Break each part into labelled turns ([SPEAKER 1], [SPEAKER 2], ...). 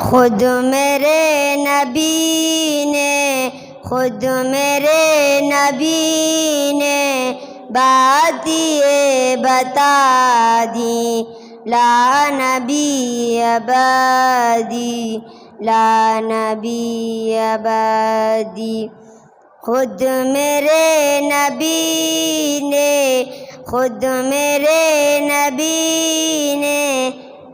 [SPEAKER 1] خود میرے نبی نے خود میرے نبی نے بات یہ بتا دی، لا نبی بعدی لا نبی بعدی۔ خود میرے نبی نے خود میرے نبی نے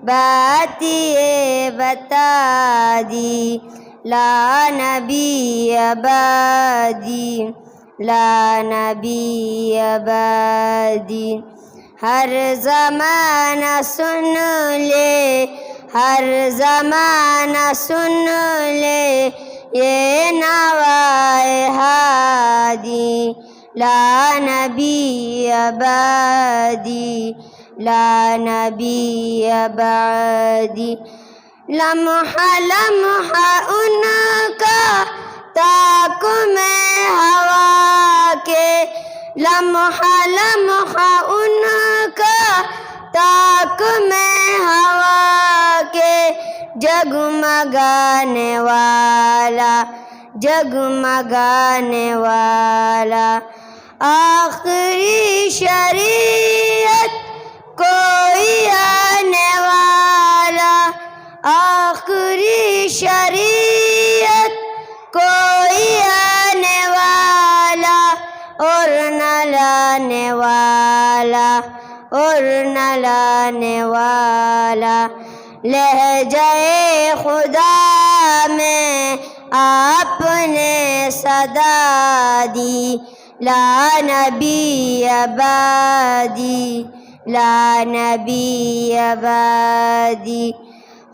[SPEAKER 1] بات یہ بتا دی، لا نبی بعدی لا نبی بعدی۔ ہر زمانہ سن لے ہر زمانہ سن لے یہ نوائے ہادی، لا نبی بعدی لا نبی بعدی۔ لمحہ لمحہ ان کا تاک میں ہوا کے، لمحہ لمحہ ان کا تاک میں ہوا کے، جگمگانے والا جگمگانے والا۔ آخری شریعت کوئی آنے والا، آخری شریعت کوئی آنے والا، اور نہ لانے والا اور نہ لانے والا۔ لہجۂ خدا میں آپ نے صدا دی، لا نبی بعدی لا نبی بعدی۔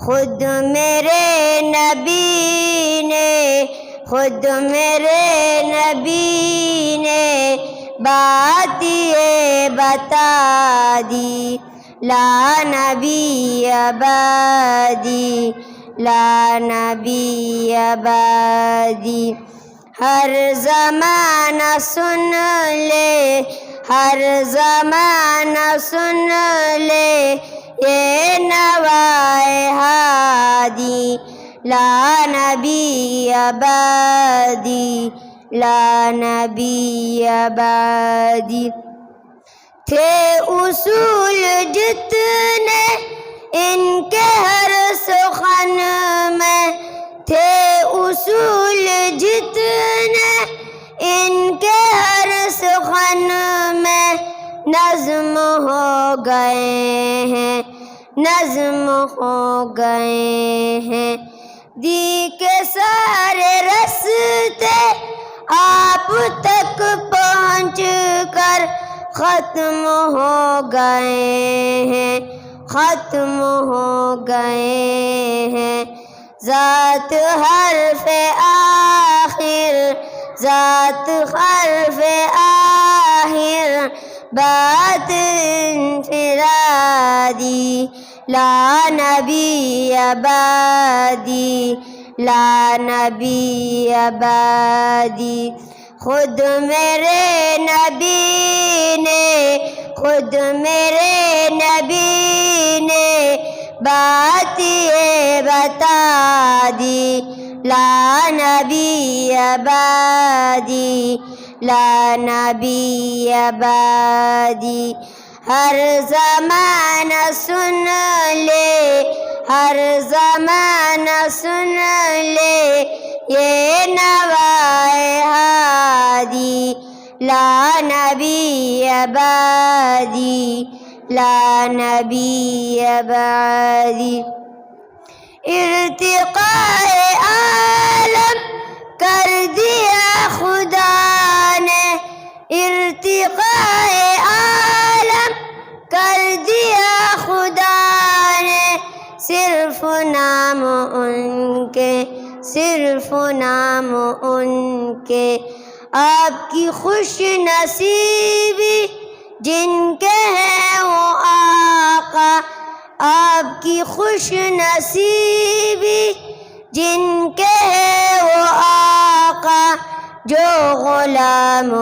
[SPEAKER 1] خود میرے نبی نے خود میرے نبی نے بات یہ بتا دی، لا نبی بعدی لا نبی بعدی۔ ہر زمانہ سن لے ہر زمانہ سن لے یہ نوائے ہادی، لا نبی بعدی لا نبی بعدی۔ تھے اصول جتنے ان کے ہر سخن میں، تھے اصول جتنے ان کے ہر سخن میں، نظم ہو گئے ہیں نظم ہو گئے ہیں۔ دی کے سارے رستے آپ تک پہنچ کر ختم ہو گئے ہیں ختم ہو گئے ہیں۔ ذات حرف آخر ذات حرف آخر بات انفرادی، لا نبی بعدی لا نبی بعدی۔ خود میرے نبی نے خود میرے نبی نے بات یہ بتا دی، لا نبی بعدی لا نبی بعدی۔ ہر زمانہ سن لے ہر زمانہ سن لے یہ نوائے ہادی، لا نبی بعدی لا نبی بعدی۔ ارتقاء عالم کر دیا خدا نے ارتقاء عالم کر دیا خدا نے، صرف نام ان کے صرف نام ان کے۔ آپ کی خوش نصیبی جن کے ہیں وہ آقا، آپ کی خوش نصیبی جن کے ہیں وہ آقا، جو غلام